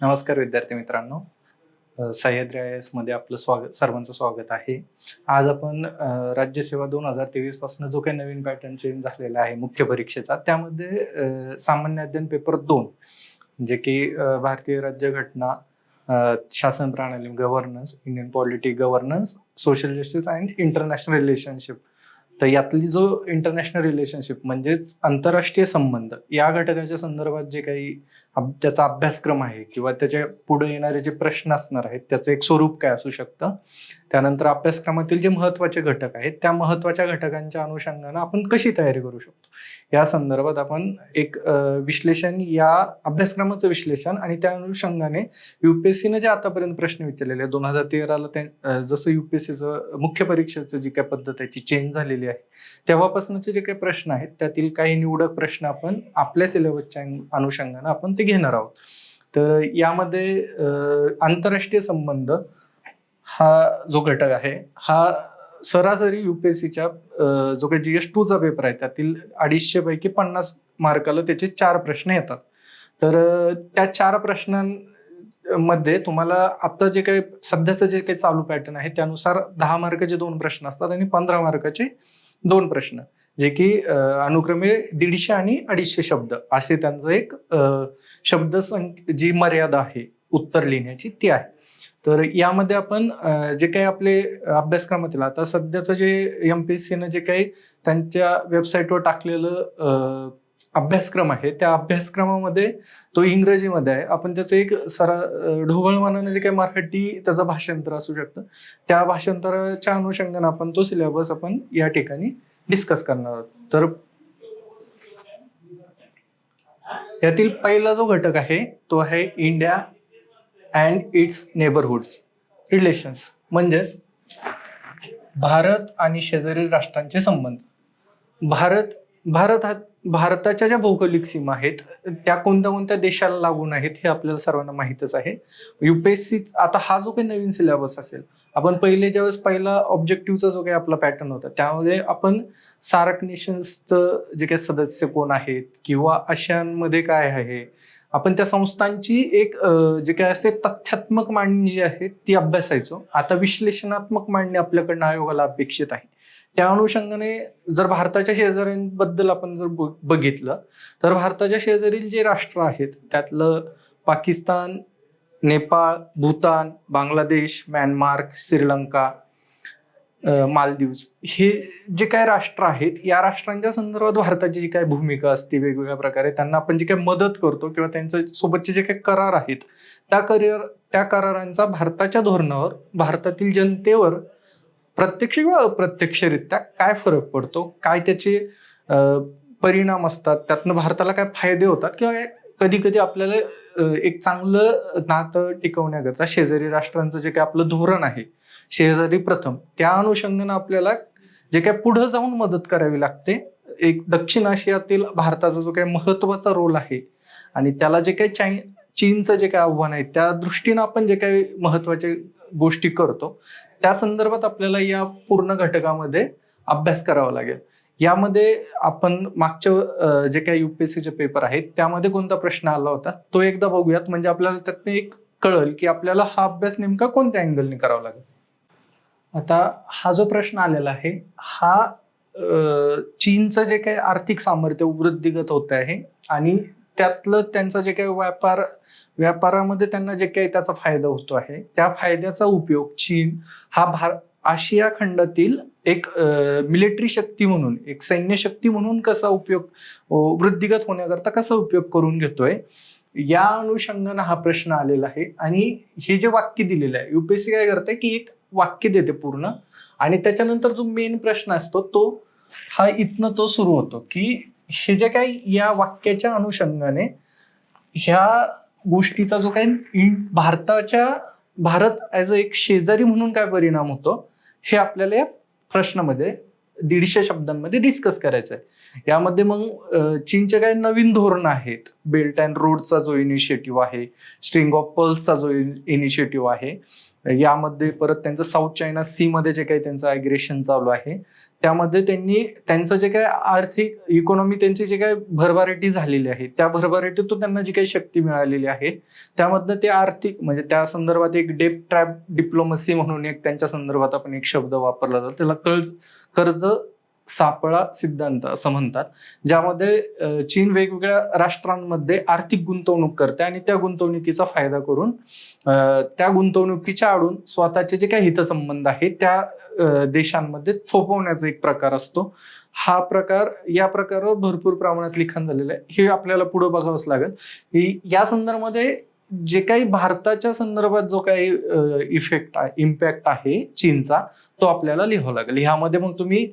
नमस्कार विद्यार्थी मित्रांनो. सह्याद्री IAS मध्ये आपलं सर्वांचं स्वागत आहे. आज आपण राज्यसेवा 2023 पासून जो काही नवीन पॅटर्न चेंज झालेला आहे मुख्य परीक्षेचा, त्यामध्ये सामान्य अध्ययन पेपर 2 जे की भारतीय राज्यघटना, शासन प्रणाली governance, Indian polity governance, social justice and international relationship. तर यातली जो इंटरनॅशनल रिलेशनशिप म्हणजेच आंतरराष्ट्रीय संबंध या घटकाच्या संदर्भात जे काही त्याचा अभ्यासक्रम आहे किंवा त्याच्या पुढे येणारे जे प्रश्न असणार आहेत त्याचं एक स्वरूप काय असू शकतं, त्यानंतर अभ्यासक्रमातील जे महत्वाचे घटक आहेत त्या महत्वाच्या घटकांच्या अनुषंगानं आपण कशी तयारी करू शकतो या संदर्भात आपण एक विश्लेषण, या अभ्यासक्रमाचं विश्लेषण आणि त्या अनुषंगाने युपीएससीने जे आतापर्यंत प्रश्न विचारलेले 2013ला जसं युपीएससीचं मुख्य परीक्षेचं जी काय पद्धत आहे ती चेंज झालेली आहे, तेव्हापासूनचे जे काही प्रश्न आहेत त्यातील काही निवडक प्रश्न आपण आपल्या सिलेबसच्या अनुषंगाने आपण ते घेणार आहोत. तर यामध्ये आंतरराष्ट्रीय संबंध हा जो घटक आहे हा सरासरी युपीएससीच्या जो काही GS2चा पेपर आहे त्यातील 250 पैकी 50 मार्काला त्याचे 4 प्रश्न येतात. तर त्या 4 प्रश्नांमध्ये तुम्हाला आता जे काही सध्याचं जे काही चालू पॅटर्न आहे त्यानुसार 10 मार्काचे 2 प्रश्न असतात आणि 15 मार्काचे 2 प्रश्न, जे की अनुक्रमे 150 आणि 250 शब्द असे त्यांचं एक जी मर्यादा आहे उत्तर लिहिण्याची ती आहे. तर यामध्ये आपण जे काही आपले अभ्यासक्रमातील आता सध्याचं जे MPSCनं जे काही त्यांच्या वेबसाईटवर टाकलेलं अभ्यासक्रम आहे त्या अभ्यासक्रमामध्ये तो इंग्रजीमध्ये आहे. आपण त्याचं एक ढोबळमानाने जे काही मराठी त्याचं भाषांतर असू शकतं त्या भाषांतराच्या अनुषंगाने आपण तो सिलेबस आपण या ठिकाणी डिस्कस करणार आहोत. तर यातील पहिला जो घटक आहे तो आहे India and it's neighbourhoods relations, म्हणजेच भारत आणि शेजारील राष्ट्रांचे संबंध. भारताच्या ज्या भौगोलिक सीमा आहेत त्या कोणत्या कोणत्या देशाला लागून आहेत हे आपल्याला सर्वांना माहितच आहे. युपीएससी आता हा जो काही नवीन सिलेबस असेल, आपण पहिले ज्यावेळेस पहिला ऑब्जेक्टिव्हचा जो काही आपला पॅटर्न होता त्यामध्ये आपण सार्क नेशन्सचं जे काही सदस्य कोण आहेत किंवा आशियानमध्ये काय आहे, आपण त्या संस्थांची एक जे काय असे तथ्यात्मक मांडणी जी आहे ती अभ्यासायचो. आता विश्लेषणात्मक मांडणी आपल्याकडनं आयोगाला अपेक्षित आहे. त्या अनुषंगाने जर भारताच्या शेजाऱ्यांबद्दल आपण जर बघितलं तर भारताच्या शेजारील जे राष्ट्र आहेत त्यातलं पाकिस्तान, नेपाळ, भूतान, बांगलादेश, म्यानमार, श्रीलंका, मालदीव्स हे जे काही राष्ट्र आहेत या राष्ट्रांच्या संदर्भात भारताची जी काही भूमिका असते वेगवेगळ्या प्रकारे त्यांना आपण जी काही मदत करतो किंवा त्यांच्या सोबतचे जे काही करार आहेत त्या करारांचा भारताच्या धोरणावर, भारतातील जनतेवर प्रत्यक्ष किंवा अप्रत्यक्षरित्या काय फरक पडतो, काय त्याचे परिणाम असतात, त्यातनं भारताला काय फायदे होतात किंवा कधी कधी आपल्याला एक चांगलं नातं टिकवण्याकरता शेजारी राष्ट्रांचं जे काही आपलं धोरण आहे शेजारी प्रथम, त्या अनुषंगाने आपल्याला जे काही पुढे जाऊन मदत करावी लागते. एक दक्षिण आशियातील भारताचा जो काही महत्वाचा रोल आहे आणि त्याला जे काही चीनचं जे काही आव्हान आहे त्या दृष्टीनं आपण जे काही महत्वाच्या गोष्टी करतो त्या संदर्भात आपल्याला या पूर्ण घटकामध्ये अभ्यास करावा लागेल. यामध्ये आपण मागच्या जे काही युपीएससीचे पेपर आहेत त्यामध्ये कोणता प्रश्न आला होता तो एकदा बघूयात, म्हणजे आपल्याला त्यातनं एक कळेल की आपल्याला हा अभ्यास नेमका कोणत्या अँगलने करावा लागेल. आता हा जो प्रश्न आलेला आहे हा चीनचं जे काही आर्थिक सामर्थ्य वृद्धिगत होत आहे आणि त्यातलं त्यांचा जे काही व्यापारामध्ये त्यांना जे काही त्याचा फायदा होतो आहे त्या फायद्याचा उपयोग चीन हा आशिया खंडातील एक मिलिटरी शक्ती म्हणून, एक सैन्य शक्ती म्हणून कसा उपयोग वृद्धिगत होण्याकरता कसा उपयोग करून घेतोय या अनुषंगाने हा प्रश्न आलेला आहे. आणि हे जे वाक्य दिलेलं आहे युपीएससी काय करते की एक वाक्य देते पूर्ण आणि त्याच्यानंतर जो मेन प्रश्न असतो तो हा इथनं तो सुरू होतो की हे जे काही या वाक्याच्या अनुषंगाने ह्या गोष्टीचा जो काही भारत ऍज अ एक शेजारी म्हणून काय परिणाम होतो हे आपल्याला या प्रश्नामध्ये 150 शब्दांमध्ये डिस्कस करायचं आहे. यामध्ये मग चीनचे काही नवीन धोरण आहेत, बेल्ट अँड रोडचा जो इनिशिएटिव्ह आहे, स्ट्रिंग ऑफ पर्ल्सचा जो इनिशिएटिव्ह आहे, यामध्ये परत त्यांचं साऊथ चायना सी मध्ये जे काही त्यांचं अग्रेशन चालू आहे त्यामध्ये त्यांनी त्यांचं जे काय आर्थिक इकॉनॉमी त्यांची जे काय भरभराटी झालेली आहे त्या भरभराटीतून त्यांना जी काही शक्ती मिळालेली आहे त्यामधनं ते आर्थिक म्हणजे त्या संदर्भात एक डेप ट्रॅप डिप्लोमसी म्हणून एक त्यांच्या संदर्भात आपण एक शब्द वापरला जातो, त्याला कर्ज सापळा सिद्धांत असं म्हणतात, ज्यामध्ये चीन वेगवेगळ्या राष्ट्रांमध्ये आर्थिक गुंतवणूक करते आणि त्या गुंतवणुकीचा फायदा करून त्या गुंतवणुकीच्या आडून स्वतःचे जे काही हितसंबंध आहेत त्या देशांमध्ये थोपवण्याचा एक प्रकार असतो. या प्रकारावर भरपूर प्रमाणात लिखाण झालेलं आहे, हे आपल्याला पुढे बघावंच लागेल. या संदर्भामध्ये जे काही भारताच्या संदर्भात जो काही इम्पॅक्ट आहे चीनचा तो आपल्याला लिहावा लागेल. ह्यामध्ये मग तुम्ही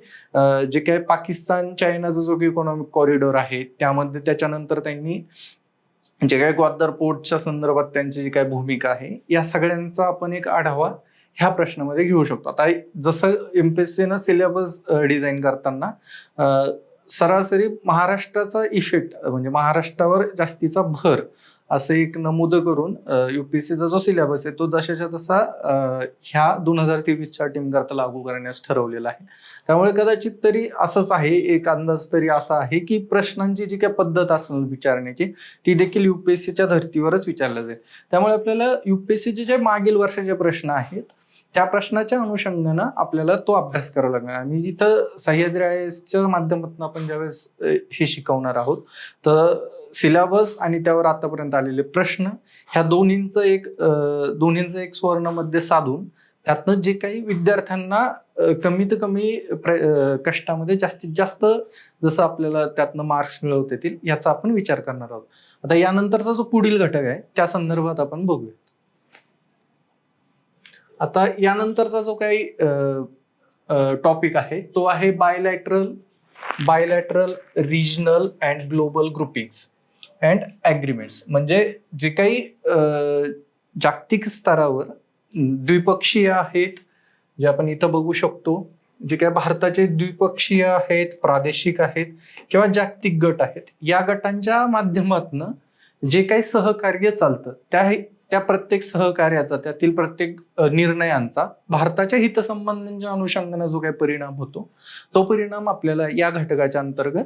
जे काही पाकिस्तान चायनाचा जो काही इकॉनॉमिक कॉरिडॉर आहे त्यामध्ये त्याच्यानंतर त्यांनी जे काही ग्वादर पोर्टच्या संदर्भात त्यांची जी काही भूमिका आहे या सगळ्यांचा आपण एक आढावा ह्या प्रश्नामध्ये घेऊ शकतो. आता जसं एमपीएससीनं सिलेबस डिझाईन करताना सरासरी महाराष्ट्राचा इफेक्ट म्हणजे महाराष्ट्रावर जास्तीचा भर असं एक नमूद करून युपीएससीचा जो सिलेबस आहे तो जशाच्या तसा ह्या 2023च्या टीम करता लागू करण्यास ठरवलेला आहे. त्यामुळे कदाचित तरी असंच आहे, एक अंदाज तरी असा आहे की प्रश्नांची जी काही पद्धत असेल विचारण्याची ती देखील युपीएससीच्या धर्तीवरच विचारल्या जाईल. त्यामुळे आपल्याला युपीएससीचे जे मागील वर्षाचे प्रश्न आहेत त्या प्रश्नाच्या अनुषंगानं आपल्याला तो अभ्यास करावा लागणार. आणि जिथं सह्याद्री IASच्या माध्यमातून आपण ज्यावेळेस हे शिकवणार आहोत तर सिलेबस आणि त्यावर आतापर्यंत आलेले प्रश्न ह्या दोन्हींचं एक सुवर्णमध्य साधून त्यातनं जे काही विद्यार्थ्यांना कमीत कमी कष्टामध्ये जास्तीत जास्त जसं आपल्याला त्यातनं मार्क्स मिळवता येतील याचा आपण विचार करणार आहोत. आता यानंतरचा जो पुढील घटक आहे त्या संदर्भात आपण बघूया. आता यानंतरचा जो काही टॉपिक आहे तो आहे bilateral regional and global groupings and agreements. म्हणजे जे काही जागतिक स्तरावर द्विपक्षीय आहेत जे आपण इथं बघू शकतो, जे काही भारताचे द्विपक्षीय आहेत, प्रादेशिक आहेत किंवा जागतिक गट आहेत, या गटांच्या माध्यमातून जे काही सहकार्य चालतं त्या प्रत्येक सहकार्याचा त्यातील प्रत्येक निर्णयांचा भारताच्या हितसंबंधांच्या अनुषंगाने जो काही परिणाम होतो तो परिणाम आपल्याला या घटकाच्या अंतर्गत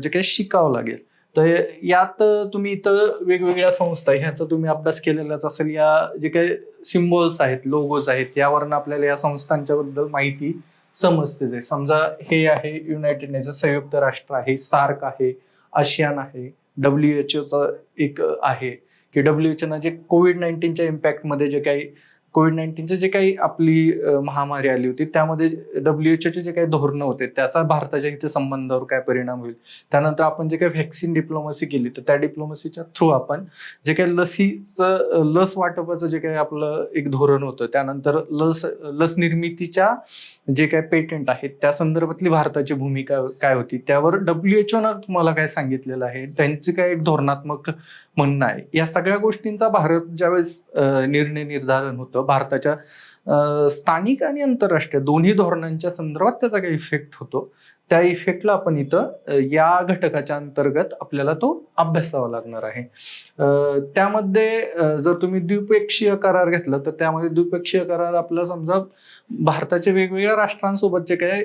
जे काही शिकावं लागेल. तर यात तुम्ही इथं वेगवेगळ्या संस्था ह्याचा तुम्ही अभ्यास केलेलाच असेल. या जे काही सिम्बॉल्स आहेत, लोगोज आहेत, यावरून आपल्याला या संस्थांच्या बद्दल माहिती समजतेच आहे. समजा हे आहे युनायटेड नेशन, संयुक्त राष्ट्र आहे, सार्क आहे, आशियान आहे, WHO एक आहे की WHO जे कोविड-19च्या इम्पॅक्टमध्ये कोविड-19चे जे काही आपली महामारी आली होती त्यामध्ये WHO जे काही धोरणं होते त्याचा भारताच्या इथे संबंधावर काय परिणाम होईल. त्यानंतर आपण जे काही व्हॅक्सिन डिप्लोमसी केली तर त्या डिप्लोमसीच्या थ्रू आपण जे काही लस वाटपाचं जे काही आपलं एक धोरण होतं, त्यानंतर लस निर्मितीच्या जे काही पेटंट आहेत त्या संदर्भातली भारताची भूमिका काय होती त्यावर WHO तुम्हाला काय सांगितलेलं आहे, त्यांचे काय एक धोरणात्मक म्हणणं आहे. या सगळ्या गोष्टींचा भारत ज्यावेळेस निर्णय निर्धारण होतं भारताच्या स्थानिक आणि आंतरराष्ट्रीय दोन्ही धोरणांच्या संदर्भात त्याचा काही इफेक्ट होतो. त्या इफेक्टला आपण इथं या घटकाच्या अंतर्गत आपल्याला तो अभ्यासावा लागणार आहे. त्यामध्ये जर तुम्ही द्विपक्षीय करार घेतला तर त्यामध्ये द्विपक्षीय करार आपला समजा भारताच्या वेगवेगळ्या राष्ट्रांसोबत जे काही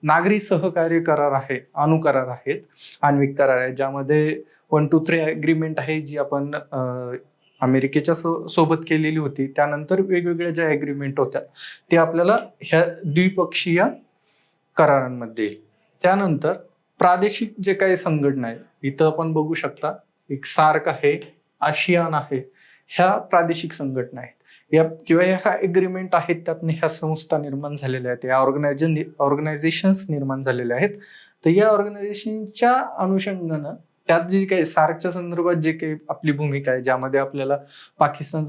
नागरी सहकार्य करार आहे, अणुकरार आहेत, आण्विक करार आहे, ज्यामध्ये 1, 2, 3 अग्रीमेंट आहे जी आपण अमेरिकेच्या सोबत केलेली होती. त्यानंतर वेगवेगळ्या ज्या अग्रीमेंट होत्या ते आपल्याला ह्या द्विपक्षीय करारांमध्ये येईल. त्यानंतर प्रादेशिक जे काही संघटना आहेत इथं आपण बघू शकता, एक सार्क आहे, आशियान आहे, ह्या प्रादेशिक संघटना आहेत या किंवा ह्या एग्रीमेंट आहेत त्यातून ह्या संस्था निर्माण झालेल्या आहेत, या ऑर्गनायझेशन्स निर्माण झालेल्या आहेत. तर या ऑर्गनायझेशनच्या अनुषंगानं त्यात जे काही सार्कच्या संदर्भात जे काही आपली भूमिका आहे ज्यामध्ये आपल्याला पाकिस्तान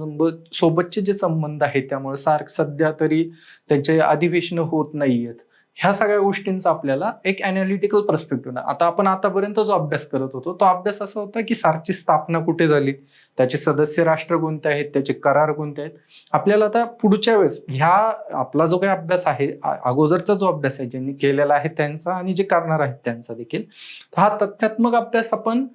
सोबतचे जे संबंध आहेत त्यामुळे सार्क सध्या तरी त्यांचे अधिवेशन होत नाहीयेत. ह्या सगळ्या गोष्टींचा आपल्याला एक अनालिटिकल पर्स्पेक्टिव्ह आता आपण आतापर्यंत जो अभ्यास करत होतो तो अभ्यास असा होता की सार्कची स्थापना कुठे झाली, त्याचे सदस्य राष्ट्र कोणते आहेत, त्याचे करार कोणते आहेत. आपल्याला आता पुढच्या वेळेस ह्या आपला जो काही अभ्यास आहे अगोदरचा जो अभ्यास आहे ज्यांनी केलेला आहे त्यांचा आणि जे करणार आहेत त्यांचा देखील हा तथ्यात्मक अभ्यास आपण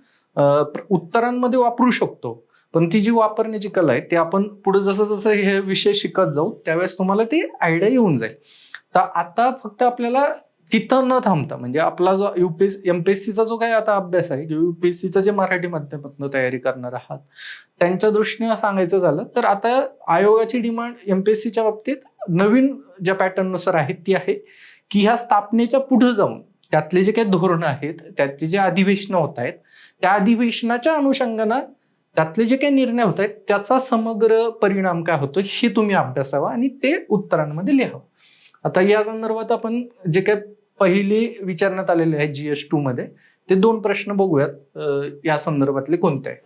उत्तरांमध्ये वापरू शकतो. पण ती जी वापरण्याची कला आहे ते आपण पुढे जसं जसं हे विषय शिकत जाऊ त्यावेळेस तुम्हाला ती आयडिया येऊन जाईल. तर आता फक्त आपल्याला तिथं न थांबता म्हणजे आपला जो एमपीएससीचा जो काही आता अभ्यास आहे किंवा युपीएससीचं जे मराठी माध्यमातून तयारी करणार आहात त्यांच्या दृष्टीने सांगायचं झालं तर आता आयोगाची डिमांड एमपीएससीच्या बाबतीत नवीन ज्या पॅटर्ननुसार आहेत ती आहे की ह्या स्थापनेच्या पुढे जाऊन त्यातले जे काही धोरणं आहेत त्यातले जे अधिवेशनं होत आहेत त्या अधिवेशनाच्या अनुषंगानं त्यातले जे काही निर्णय होत आहेत त्याचा समग्र परिणाम काय होतो हे तुम्ही अभ्यासावा आणि ते उत्तरांमध्ये लिहावं. आता या संदर्भात आपण जे काही पहिले विचारण्यात आलेले आहेत GS2 मध्ये ते 2 प्रश्न बघूयात या संदर्भातले कोणते आहेत.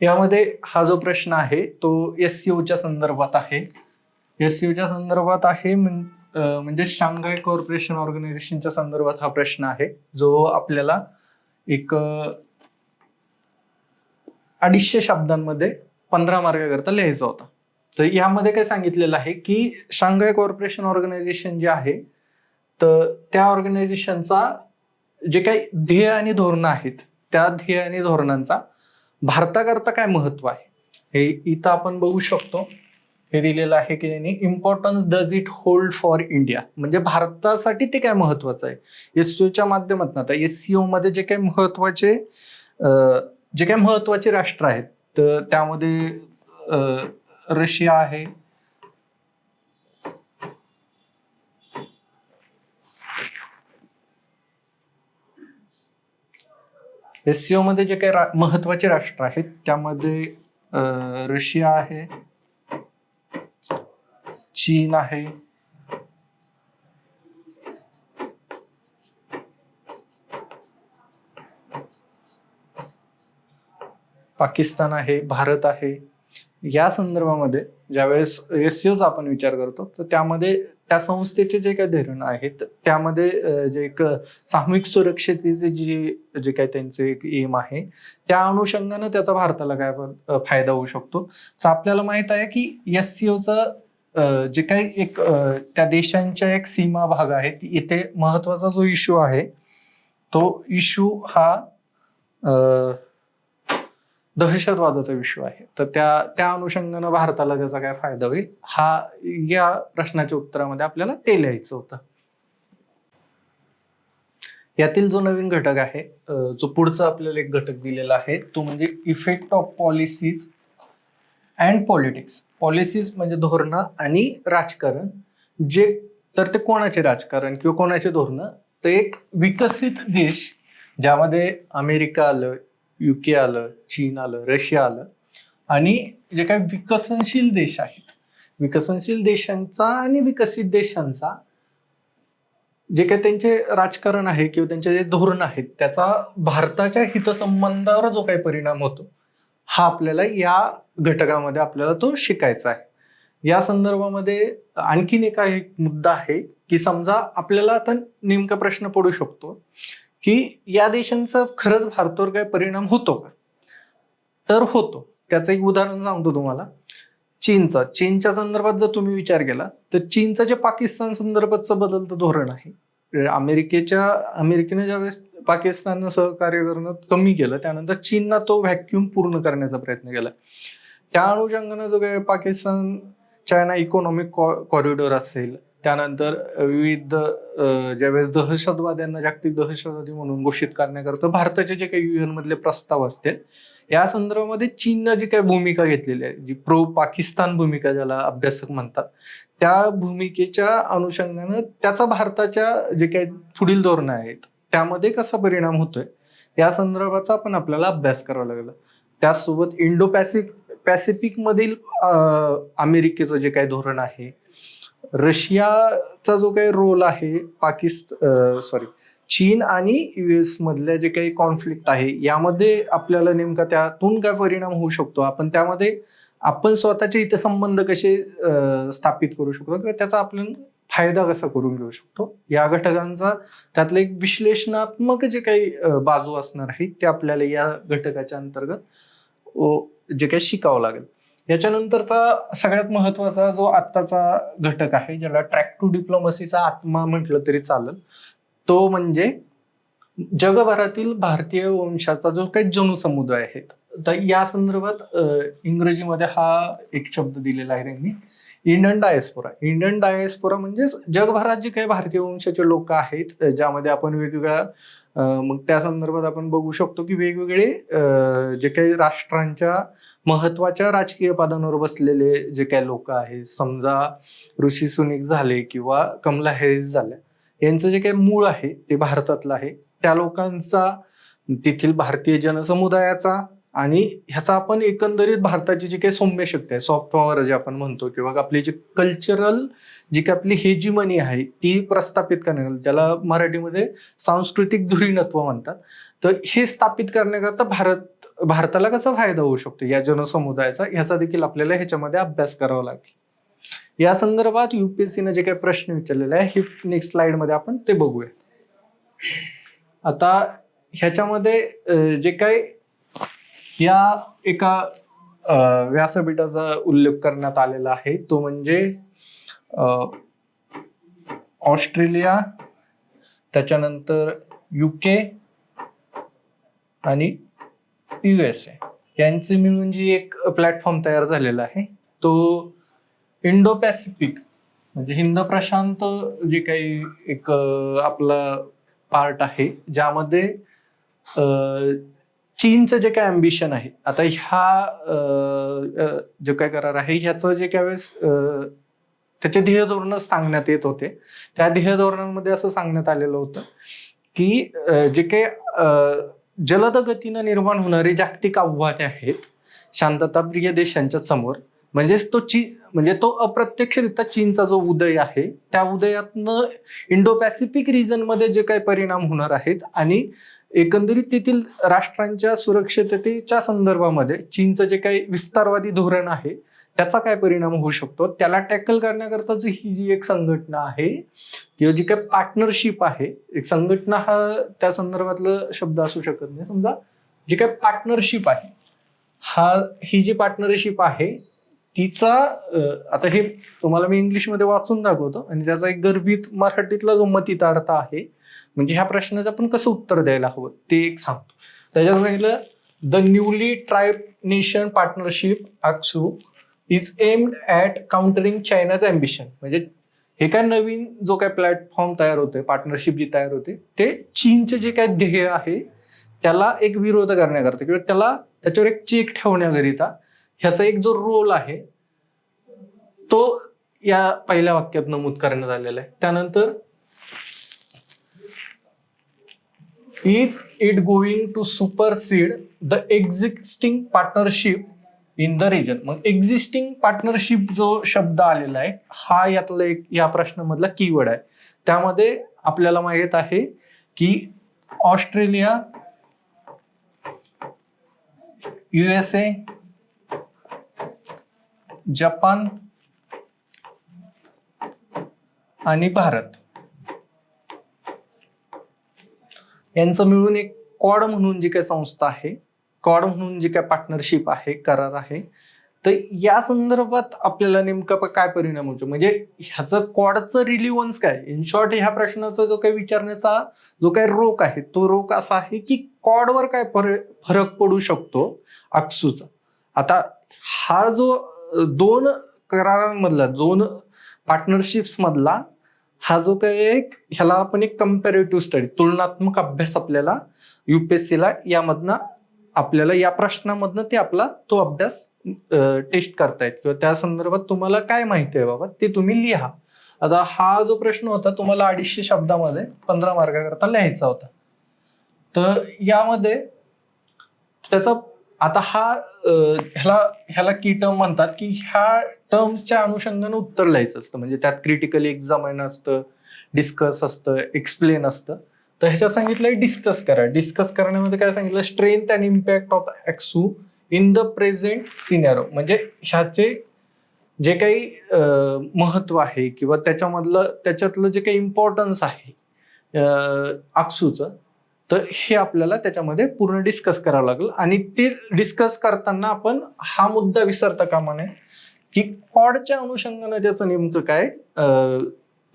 यामध्ये हा जो प्रश्न आहे तो SCOच्या संदर्भात आहे. SCOच्या संदर्भात आहे म्हणजे शांघाय कॉर्पोरेशन ऑर्गनायझेशनच्या संदर्भात हा प्रश्न आहे जो आपल्याला एक 250 शब्दांमध्ये 15 मार्काकरता लिहायचा होता. तर यामध्ये काय सांगितलेलं आहे की शांघाय कॉर्पोरेशन ऑर्गनायझेशन जे आहे तर त्या ऑर्गनायझेशनचा जे काही ध्येय आणि धोरणं आहेत त्या ध्येय आणि धोरणांचा भारताकरता काय महत्व आहे हे इथं आपण बघू शकतो. हे दिलेलं आहे की त्यांनी importance does it hold for India म्हणजे भारतासाठी ते काय महत्वाचं आहे. SCOच्या माध्यमातून आता SCO मध्ये जे काही महत्वाचे राष्ट्र आहेत तर त्यामध्ये रशिया आहे, SCO मध्ये जे काही महत्वाचे राष्ट्र आहेत त्यामध्ये रशिया आहे, चीन आहे, पाकिस्तान आहे, भारत आहे. या संदर्भामध्ये ज्यावेळेस SCOचा आपण विचार करतो तर त्यामध्ये त्या संस्थेचे जे काही धोरणं आहेत त्यामध्ये जे एक सामूहिक सुरक्षतेचे जे काही त्यांचे एक एम आहे त्या अनुषंगानं त्याचा भारताला काय फायदा होऊ शकतो. तर आपल्याला माहित आहे की SCOचं जे काही एक त्या देशांच्या एक सीमा भाग आहे इथे महत्वाचा जो इश्यू आहे तो इश्यू हा दहशतवादाचा विषय आहे. तर त्या अनुषंगानं भारताला त्याचा काय फायदा होईल हा या प्रश्नाच्या उत्तरामध्ये आपल्याला ते लिहायचं होतं. यातील जो नवीन घटक आहे जो पुढचा आपल्याला एक घटक दिलेला आहे तो म्हणजे effect of policies and politics. Policies म्हणजे धोरणं आणि राजकारण जे तर ते कोणाचे राजकारण किंवा कोणाचे धोरणं तर एक विकसित देश ज्यामध्ये अमेरिका आलं, UK आलं, चीन आलं, रशिया आलं आणि जे काही विकसनशील देश आहेत विकसनशील देशांचा आणि विकसित देशांचा जे काही त्यांचे राजकारण आहे किंवा त्यांचे जे धोरण आहेत त्याचा भारताच्या हितसंबंधावर जो काही परिणाम होतो हा आपल्याला या घटकामध्ये आपल्याला तो शिकायचा आहे. या संदर्भामध्ये आणखीन एक मुद्दा आहे की समजा आपल्याला आता नेमका प्रश्न पडू शकतो की या देशांचा खरंच भारतावर काय परिणाम होतो का. तर होतो. त्याचं एक उदाहरण सांगतो तुम्हाला. चीनच्या संदर्भात जर तुम्ही विचार केला तर चीनचं जे पाकिस्तान संदर्भातचं बदलतं धोरण आहे अमेरिकेने ज्यावेळेस पाकिस्ताननं सहकार्य करणं कमी केलं त्यानंतर चीननं तो व्हॅक्युम पूर्ण करण्याचा प्रयत्न केला. त्या अनुषंगानं जो काही पाकिस्तान चायना इकॉनॉमिक कॉरिडॉर असेल त्यानंतर विविध ज्यावेळेस दहशतवाद्यांना जागतिक दहशतवादी म्हणून घोषित करण्याकरता भारताचे जे काही UN मधले प्रस्ताव असतील या संदर्भामध्ये चीननं जी काही भूमिका घेतलेली आहे जी प्रो पाकिस्तान भूमिका ज्याला अभ्यासक म्हणतात त्या भूमिकेच्या अनुषंगानं त्याचा भारताच्या जे काही पुढील धोरणं आहेत त्यामध्ये कसा परिणाम होतोय या संदर्भाचा आपण आपल्याला अभ्यास करावा लागला. त्याचसोबत इंडो पॅसिफिक मधील अमेरिकेचं जे काही धोरण आहे, रशियाचा जो काही रोल आहे, चीन आणि US मधल्या जे काही कॉन्फ्लिक्ट आहे यामध्ये आपल्याला नेमका त्यातून काय परिणाम होऊ शकतो, आपण त्यामध्ये आपण स्वतःचे हितसंबंध कसे स्थापित करू शकतो किंवा त्याचा आपण फायदा कसा करून घेऊ शकतो या घटकांचा त्यातलं एक विश्लेषणात्मक जे काही बाजू असणार आहे ते आपल्याला या घटकाच्या अंतर्गत जे काही शिकावं लागेल. याच्यानंतरचा सगळ्यात महत्वाचा जो आत्ताचा घटक आहे ज्याला ट्रॅक टू डिप्लोमसीचा आत्मा म्हटलं तरी चालेल तो म्हणजे जगभरातील भारतीय वंशाचा जो काही जनसमुदाय आहेत. तर या संदर्भात इंग्रजीमध्ये हा एक शब्द दिलेला आहे त्यांनी इंडियन डायस्पोरा म्हणजे जगभरात जे काही भारतीय वंशाचे लोक आहेत, ज्यामध्ये आपण वेगवेगळ्या मग त्या संदर्भात आपण बघू शकतो की वेगवेगळे जे काही राष्ट्रांच्या महत्वाच्या राजकीय पदांवर बसलेले जे काही लोक आहेत, समजा ऋषी सुनिक झाले किंवा कमला हॅरिस झाल्या, यांचं जे काही मूळ आहे ते भारतातलं आहे. त्या लोकांचा, तेथील भारतीय जनसमुदायाचा आणि ह्याचा आपण एकंदरीत भारताची जी काही सौम्य शक्ती आहे, सॉफ्ट पॉवर जे आपण म्हणतो, किंवा आपली जी कल्चरल जी काही आपली हेजिमनी आहे ती प्रस्थापित करण्यात, ज्याला मराठीमध्ये सांस्कृतिक धुरीणत्व म्हणतात, तर हे स्थापित करण्याकरता भारताला कसा फायदा होऊ शकतो या जनसमुदायाचा, ह्याचा देखील आपल्याला ह्याच्यामध्ये अभ्यास करावा लागेल. या संदर्भात युपीएससीने जे काही प्रश्न विचारलेले आहे हे नेक्स्ट स्लाइड मध्ये आपण ते बघूया. आता ह्याच्यामध्ये जे काही या एका व्यासपीठाचा उल्लेख करण्यात आलेला आहे तो म्हणजे ऑस्ट्रेलिया, त्याच्यानंतर UK आणि USA यांचे मिळून जी एक प्लॅटफॉर्म तयार झालेला आहे तो इंडो पॅसिफिक म्हणजे हिंद प्रशांत जे काही एक आपला पार्ट आहे, ज्यामध्ये चीनचं जे काय अम्बिशन आहे, आता ह्या जो काय करार आहे ह्याचं जे काय वेळेस त्याचे ध्येय धोरण सांगण्यात येत होते, त्या ध्येय धोरणांमध्ये असं सांगण्यात आलेलं होतं की जे काही जलद गतीनं निर्माण होणारी जागतिक आव्हाने आहेत शांतताप्रिय देशांच्या समोर, म्हणजे तो अप्रत्यक्षरित्या चीनचा जो उदय आहे त्या उदयातनं इंडो पॅसिफिक रिजन मध्ये जे काही परिणाम होणार आहेत आणि एकंदरीत तेथील राष्ट्रांच्या सुरक्षिततेच्या संदर्भामध्ये चीनचं जे काही विस्तारवादी धोरण आहे त्याचा काय परिणाम होऊ शकतो, त्याला टॅकल करण्याकरता ही जी एक संघटना आहे किंवा जी काही पार्टनरशिप आहे, एक संघटना हा त्या संदर्भातला शब्द असू शकत नाही, समजा जी काही पार्टनरशिप आहे ही जी पार्टनरशिप आहे तिचा आता हे तुम्हाला मी इंग्लिशमध्ये वाचून दाखवतो आणि त्याचा एक गर्भित मराठीतला गंमतीत अर्थ आहे, म्हणजे ह्या प्रश्नाचं आपण कसं उत्तर द्यायला हवं ते एक सांगतो. त्याच्यात सांगितलं the newly tribe nation partnership ACSU is aimed at countering चायनाज ambition. म्हणजे हे काय नवीन जो काय प्लॅटफॉर्म तयार होतोय, पार्टनरशिप जी तयार होते, ते चीनचे जे काय ध्येय आहे त्याला एक विरोध करण्याकरता किंवा त्याच्यावर एक चेक ठेवण्याकरिता ह्याचा एक जो रोल आहे तो या पहिल्या वाक्यात नमूद करण्यात आलेला आहे. त्यानंतर is it going to supersede the existing partnership in the region. मग एक्झिस्टिंग पार्टनरशिप जो शब्द आलेला आहे हा यातला एक या प्रश्नामधला कीवर्ड आहे. त्यामध्ये आपल्याला माहित आहे की ऑस्ट्रेलिया, USA, जपान आणि भारत यांचं मिळून एक क्वाड म्हणून जी काही संस्था आहे, क्वाड म्हणून जी काय पार्टनरशिप आहे, करार आहे, तर या संदर्भात आपल्याला नेमका काय परिणाम होतो, म्हणजे ह्याचं क्वाडचं रिलिव्हन्स काय. इन शॉर्ट ह्या प्रश्नाचा जो काही विचारण्याचा जो काही रोख आहे तो रोख असा आहे की क्वाडवर काय फरक पडू शकतो ACSUचा. आता हा जो दोन करारांमधला, दोन पार्टनरशिप्स मधला हा जो काही ह्याला आपण एक कम्पॅरेटिव्ह स्टडी, तुलनात्मक अभ्यास आपल्याला युपीएससीला यामधनं आपल्याला या प्रश्नामधनं ते आपला तो अभ्यास टेस्ट करतायत किंवा त्या संदर्भात तुम्हाला काय माहिती आहे बाबा ते तुम्ही लिहा. आता हा जो प्रश्न होता तुम्हाला 250 शब्दामध्ये 15 मार्काकरता लिहायचा होता. तर यामध्ये त्याचा आता ह्याला की टर्म म्हणतात की ह्या टर्म्सच्या अनुषंगाने उत्तर लिहायचं असतं, म्हणजे त्यात क्रिटिकली एक्झामिन असतं, डिस्कस असतं, एक्सप्लेन असतं. तर ह्याच्यात सांगितलंय डिस्कस करा. डिस्कस करण्यामध्ये काय सांगितलं, strength and impact of ACSU in the present scenario, म्हणजे ह्याचे जे काही महत्व आहे किंवा त्याच्यातलं जे काही इम्पॉर्टन्स आहे ACSUचं, तर हे आपल्याला त्याच्यामध्ये पूर्ण डिस्कस करावं लागेल. आणि ते डिस्कस करताना आपण हा मुद्दा विसरता कामा नये की क्वाडच्या अनुषंगाने त्याचं नेमकं काय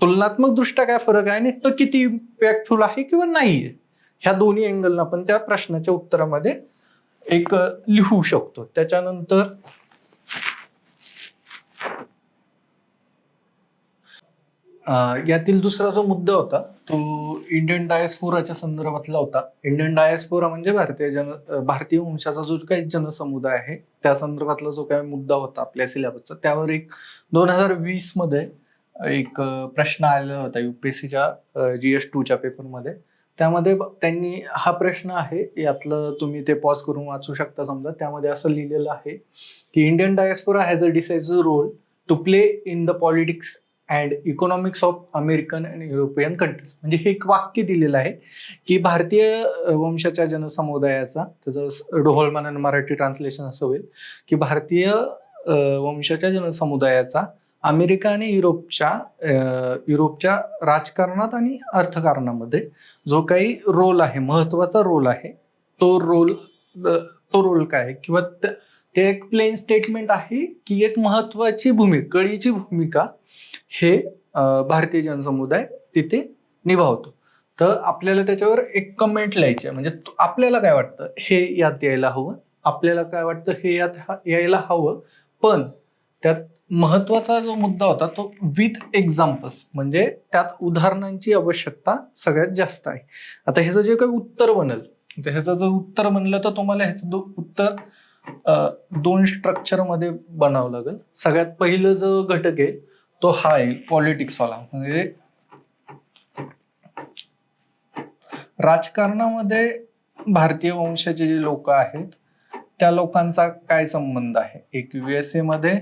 तुलनात्मक दृष्ट्या काय फरक आहे आणि तो किती इम्पॅक्टफुल आहे किंवा नाहीये, ह्या दोन्ही अँगलनं आपण त्या प्रश्नाच्या उत्तरामध्ये एक लिहू शकतो. त्याच्यानंतर यातील दुसरा जो मुद्दा होता तो इंडियन डायस्पोराच्या संदर्भातला होता. इंडियन डायस्पोरा म्हणजे भारतीय वंशाचा जो काही जनसमुदाय आहे त्या संदर्भातला जो काही मुद्दा होता आपल्या सिलेबसचा, त्यावर एक 2020 मध्ये एक प्रश्न आलेला होता युपीएससीच्या GS2च्या पेपरमध्ये. त्यामध्ये त्यांनी हा प्रश्न आहे, यातलं तुम्ही ते पॉज करून वाचू शकता. समजा त्यामध्ये असं लिहिलेलं आहे की Indian diaspora has a decisive role to play in the politics and economics of American and European countries. म्हणजे हे एक वाक्य दिलेलं आहे की भारतीय वंशाच्या जनसमुदायाचा, त्याचं ढोहळमान मराठी ट्रान्सलेशन असं होईल की भारतीय वंशाच्या जनसमुदायाचा अमेरिका आणि युरोपच्या राजकारणात आणि अर्थकारणामध्ये जो काही रोल आहे, महत्वाचा रोल आहे, तो रोल काय आहे, किंवा ते एक प्लेन स्टेटमेंट आहे की एक महत्वाची भूमिका, कळीची भूमिका हे भारतीय जनसमुदाय तिथे निभावतो. तर आपल्याला त्याच्यावर एक कमेंट लिहायची आहे. म्हणजे आपल्याला काय वाटतं हे यात यायला हवं, आपल्याला काय वाटतं हे यात यायला हवं, पण त्यात महत्वाचा जो मुद्दा होता तो विथ एक्झाम्पल्स, म्हणजे त्यात उदाहरणांची आवश्यकता सगळ्यात जास्त आहे. आता ह्याचं जे काही उत्तर बनेल, ह्याचं जर उत्तर बनलं तर तुम्हाला ह्याचं उत्तर 2 स्ट्रक्चर मध्ये बनावं लागेल. सगळ्यात पहिलं जो घटक आहे तो हा आहे पॉलिटिक्स वाला. म्हणजे राजकारणामध्ये भारतीय वंशाचे जे लोक आहेत त्या लोकांचा काय संबंध आहे, एक USA मध्ये,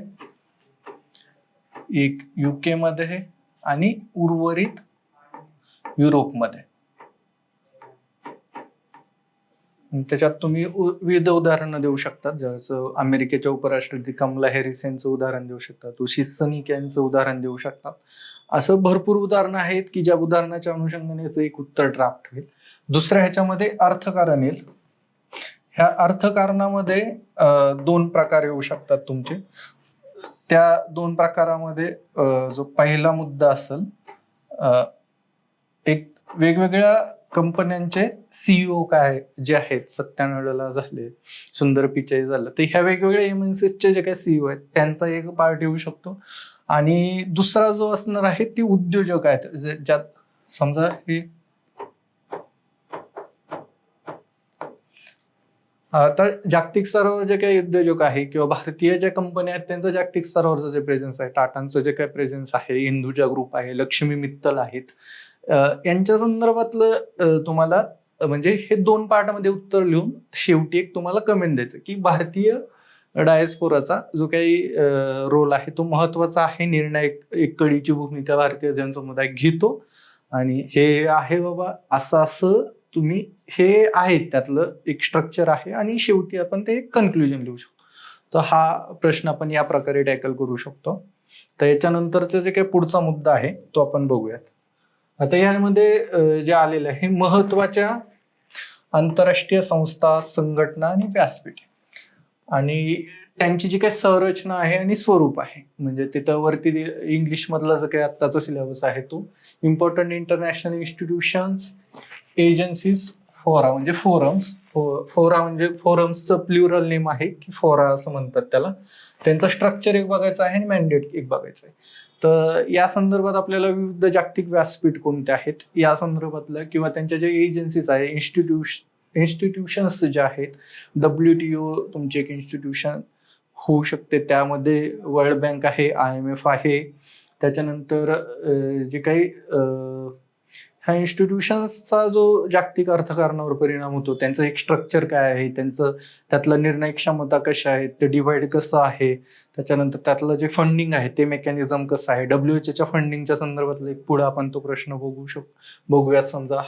एक UK मध्ये आणि उर्वरित युरोपमध्ये. त्याच्यात तुम्ही विविध उदाहरणं देऊ शकता. जसं अमेरिकेच्या उपराष्ट्रपती कमला हॅरिस यांचं उदाहरण देऊ शकता, तुषित सनिक यांचं उदाहरण देऊ शकता. असं भरपूर उदाहरणं आहेत की ज्या उदाहरणाच्या अनुषंगाने एक उत्तर ड्राफ्ट होईल. दुसऱ्या ह्याच्यामध्ये अर्थकारण येईल. ह्या अर्थकारणामध्ये 2 प्रकार येऊ शकतात तुमचे. त्या 2 प्रकारामध्ये जो पहिला मुद्दा असेल, एक वेगवेगळ्या कंपन्यांचे CEO काय जे आहेत, सत्या नडेला झाले, सुंदर पिचाई झालं, तर ह्या वेगवेगळ्या MNCचे जे काही CEO आहेत त्यांचा एक पार्ट येऊ शकतो. आणि दुसरा जो असणार आहे ती उद्योजक आहेत, ज्यात समजा हे आता जागतिक स्तरावर जे काही उद्योजक आहे किंवा भारतीय ज्या कंपन्या आहेत त्यांचं जागतिक स्तरावरचं जे प्रेझेन्स आहे, टाटांचं जे काही प्रेझेन्स आहे, हिंदुजा ग्रुप आहे, लक्ष्मी मित्तल आहेत, यांच्या संदर्भातलं तुम्हाला म्हणजे हे 2 पार्टमध्ये उत्तर लिहून शेवटी एक तुम्हाला कमेंट द्यायचं की भारतीय डायस्पोराचा जो काही रोल आहे तो महत्वाचा आहे, निर्णायक, एक कळीची भूमिका भारतीय जनसमुदाय घेतो आणि हे आहे बाबा असं असं तुम्ही हे आहे, त्यातलं एक स्ट्रक्चर आहे आणि शेवटी आपण ते कन्क्लुजन लिहू शकतो. तर हा प्रश्न आपण या प्रकारे टॅकल करू शकतो. तर याच्यानंतरचा जे काही पुढचा मुद्दा आहे तो आपण बघूयात. आता यामध्ये जे आलेलं आहे महत्वाच्या आंतरराष्ट्रीय संस्था, संघटना आणि व्यासपीठ आणि त्यांची जी काही संरचना आहे आणि स्वरूप आहे. म्हणजे तिथं वरती इंग्लिश मधला जो काही आत्ताचा सिलेबस आहे तो इम्पॉर्टंट इंटरनॅशनल इन्स्टिट्यूशन्स, एजन्सीज, फोरा म्हणजे फोरम्स. फोरा म्हणजे फोरम्सचं प्लुरल नेम आहे की फोरा असं म्हणतात त्याला. त्यांचं स्ट्रक्चर एक बघायचं आहे आणि मॅन्डेट एक बघायचं आहे. तर या संदर्भात आपल्याला विविध जागतिक व्यासपीठ कोणते आहेत या संदर्भातलं, किंवा त्यांच्या जे एजन्सीज आहे, इन्स्टिट्यूशन्स जे आहेत, WTO तुमची एक इन्स्टिट्यूशन होऊ शकते, त्यामध्ये वर्ल्ड बँक आहे, IMF आहे. त्याच्यानंतर जे काही ह्या इन्स्टिट्यूशन्सचा जो जागतिक अर्थकारणावर परिणाम होतो त्यांचं एक स्ट्रक्चर काय आहे, त्यांचं त्यातलं निर्णय क्षमता कशा आहेत, ते डिवाइड कसं आहे, त्याच्यानंतर त्यातलं जे फंडिंग आहे ते मेकॅनिझम कसं आहे. WHO फंडिंगच्या संदर्भातला एक पुढे आपण तो प्रश्न बघूयात. समजा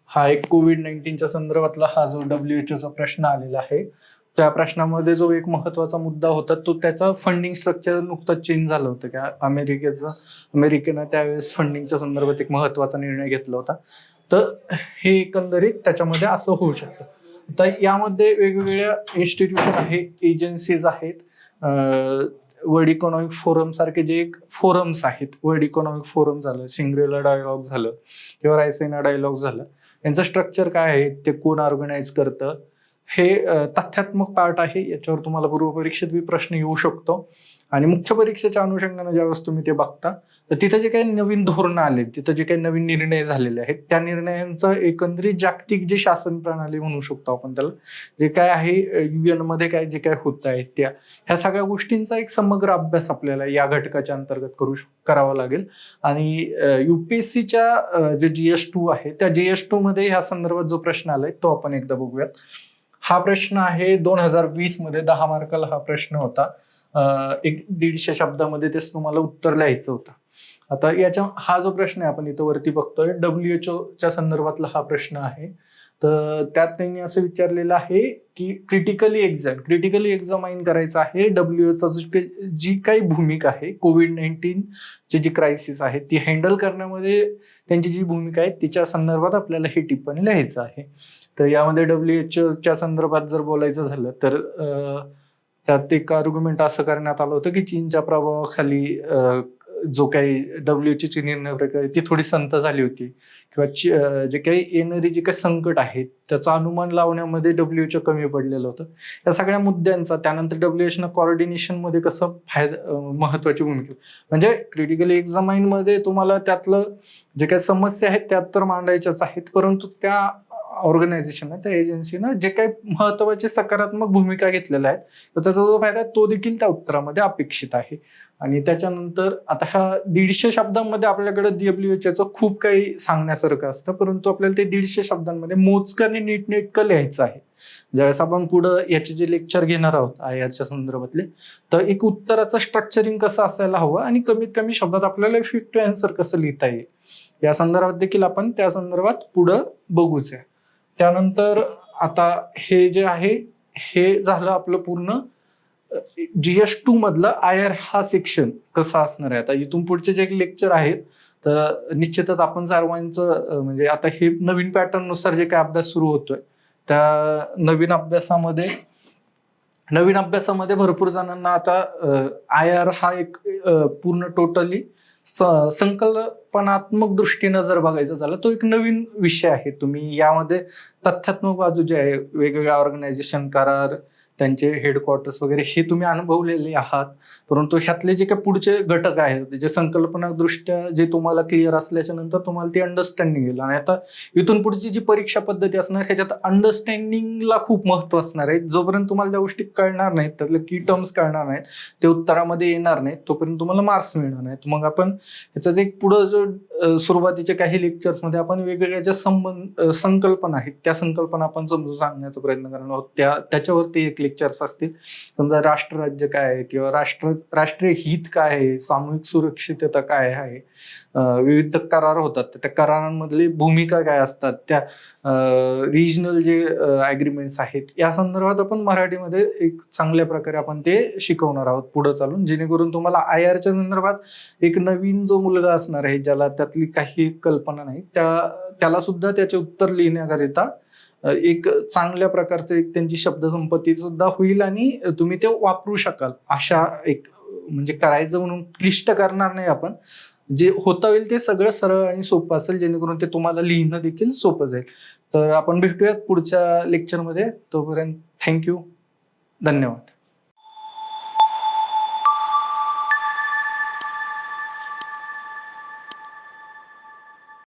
हा एक कोविड-19च्या संदर्भातला हा जो WHO प्रश्न आलेला आहे, त्या प्रश्नामध्ये जो एक महत्वाचा मुद्दा होता तो त्याचा फंडिंग स्ट्रक्चर नुकताच चेंज झालं होतं की अमेरिकेनं त्यावेळेस फंडिंगच्या संदर्भात एक महत्वाचा निर्णय घेतला होता. तर हे एकंदरीत त्याच्यामध्ये असं होऊ शकतं. तर यामध्ये वेगवेगळ्या इन्स्टिट्यूशन आहेत, एजन्सीज आहेत, वर्ल्ड इकॉनॉमिक फोरम सारखे जे एक फोरम्स आहेत, वर्ल्ड इकॉनॉमिक फोरम झालं, शिंग्रेला डायलॉग झालं किंवा रायसेना डायलॉग झालं, यांचं स्ट्रक्चर काय आहे, ते कोण ऑर्गनाईज करतं, हे तथ्यात्मक पार्ट आहे. याच्यावर तुम्हाला पूर्वपरीक्षेत बी प्रश्न येऊ शकतो. आणि मुख्य परीक्षेच्या अनुषंगाने ज्यावेळेस तुम्ही ते बघता, तर तिथे जे काही नवीन धोरणं आले, तिथं जे काही नवीन निर्णय झालेले आहेत, त्या निर्णयांचं एकंदरीत जागतिक जे शासन प्रणाली म्हणू शकतो आपण त्याला, जे काय आहे UN मध्ये काय जे काय होत आहे ह्या सगळ्या गोष्टींचा एक समग्र अभ्यास आपल्याला या घटकाच्या अंतर्गत करावा लागेल. आणि UPSCच्या जे GS2 आहे, त्या GS2 मध्ये ह्या संदर्भात जो प्रश्न आलाय तो आपण एकदा बघूयात. हा प्रश्न आहे 2020 मध्ये 10 मार्काला हा प्रश्न होता. 150 शब्दामध्ये तेच तुम्हाला उत्तर लिहायचं होतं. आता हा जो प्रश्न आहे आपण इथं वरती बघतोय, WHO च्या संदर्भातला हा प्रश्न आहे. तर त्यात त्यांनी असं विचारलेलं आहे की क्रिटिकली एक्झामाइन करायचं आहे WHO जी काही भूमिका आहे COVID-19 ची जी क्रायसिस आहे ती हँडल करण्यामध्ये त्यांची जी भूमिका आहे तिच्या संदर्भात आपल्याला हे टिप्पणी लिहायचं आहे. तर यामध्ये WHO च्या संदर्भात जर बोलायचं झालं तर त्यात एक आर्ग्युमेंट असं करण्यात आलं होतं की चीनच्या प्रभावाखाली जो काही WHO ची निर्णय प्रक्रिया ती थोडी संथ झाली होती, किंवा जे काही येणारी जे काही संकट आहे त्याचं अनुमान लावण्यामध्ये WHO कमी पडलेलं होतं. या सगळ्या मुद्द्यांचा त्यानंतर WHO कोऑर्डिनेशन मध्ये कसं महत्वाची भूमिका, म्हणजे क्रिटिकली एक्झामाइन मध्ये तुम्हाला त्यातलं जे काही समस्या आहेत त्यात तर मांडायच्याच आहेत, परंतु त्या ऑर्गनायझेशन त्या एजन्सीनं जे काही महत्वाची सकारात्मक भूमिका घेतलेल्या आहेत तर त्याचा जो फायदा तो देखील त्या उत्तरामध्ये अपेक्षित आहे. आणि त्याच्यानंतर आता ह्या 150 शब्दांमध्ये आपल्याकडे WHO खूप काही सांगण्यासारखं असतं, परंतु आपल्याला ते 150 शब्दांमध्ये मोजकं आणि नीटनेटकं लिहायचं आहे. ज्यावेळेस आपण पुढं याचे जे लेक्चर घेणार आहोत IR संदर्भातले, तर एक उत्तराचं स्ट्रक्चरिंग कसं असायला हवं आणि कमीत कमी शब्दात आपल्याला इफेक्टिव्ह आन्सर कसं लिहिता येईल या संदर्भात देखील आपण त्या संदर्भात पुढं बघूच आहे. त्यानंतर आता हे जे आहे हे झालं आपलं पूर्ण GS2 मधलं IR हा सेक्शन कसा असणार आहे. आता इथून पुढचे जे लेक्चर आहेत तर निश्चितच आपण सर्वांचं म्हणजे आता हे नवीन पॅटर्न नुसार जे काय अभ्यास सुरू होतोय त्या नवीन अभ्यासामध्ये भरपूर जणांना आता IR हा एक पूर्ण टोटली संकल्पनात्मक दृष्टीनं जर बघायचं झालं तो एक नवीन विषय आहे. तुम्ही यामध्ये तथ्यात्मक बाजू जे आहे, वेगवेगळ्या ऑर्गनायझेशन करार, त्यांचे हेडक्वार्टर्स वगैरे हे तुम्ही अनुभवलेले आहात, परंतु ह्यातले जे काही पुढचे घटक आहेत जे संकल्पनादृष्ट्या जे तुम्हाला क्लिअर असल्याच्या नंतर तुम्हाला ती अंडरस्टँडिंग येईल. आणि आता इथून पुढची जी परीक्षा पद्धती असणार ह्याच्यात अंडरस्टँडिंगला खूप महत्व असणार आहे. जोपर्यंत तुम्हाला त्या गोष्टी कळणार नाहीत, त्यातले की टर्म्स कळणार नाहीत, ते उत्तरामध्ये येणार नाहीत, तोपर्यंत तुम्हाला मार्क्स मिळणार नाहीत. मग आपण ह्याचा जे पुढं जो सुरुवातीच्या काही लेक्चर्स मध्ये आपण वेगवेगळ्या ज्या संकल्पना आहेत त्या संकल्पना आपण समजून सांगण्याचा प्रयत्न करणार आहोत. त्याच्यावरती एक लेक्चर्स असतील. समजा राष्ट्रराज्य काय आहे किंवा राष्ट्रीय हित काय आहे, सामूहिक सुरक्षितता काय आहे, विविध करार होतात त्या करारांमधली भूमिका काय असतात, त्या रिजनल जे अग्रीमेंट्स आहेत या संदर्भात आपण मराठीमध्ये एक चांगल्या प्रकारे आपण ते शिकवणार आहोत पुढे चालून, जेणेकरून तुम्हाला IRच्या संदर्भात एक नवीन जो मुलगा असणार आहे ज्याला त्यातली काही कल्पना नाही त्याला सुद्धा त्याचे उत्तर लिहिण्याकरिता एक चांगल्या प्रकारचं एक त्यांची शब्दसंपत्ती सुद्धा होईल आणि तुम्ही ते वापरू शकाल. अशा एक म्हणजे करायचं म्हणून क्लिष्ट करणार नाही आपण, जे होता होईल ते सगळं सरळ आणि सोपं असेल, जेणेकरून ते तुम्हाला लिहिणं देखील सोपं जाईल. तर आपण भेटूयात पुढच्या लेक्चरमध्ये. तोपर्यंत थँक्यू, धन्यवाद.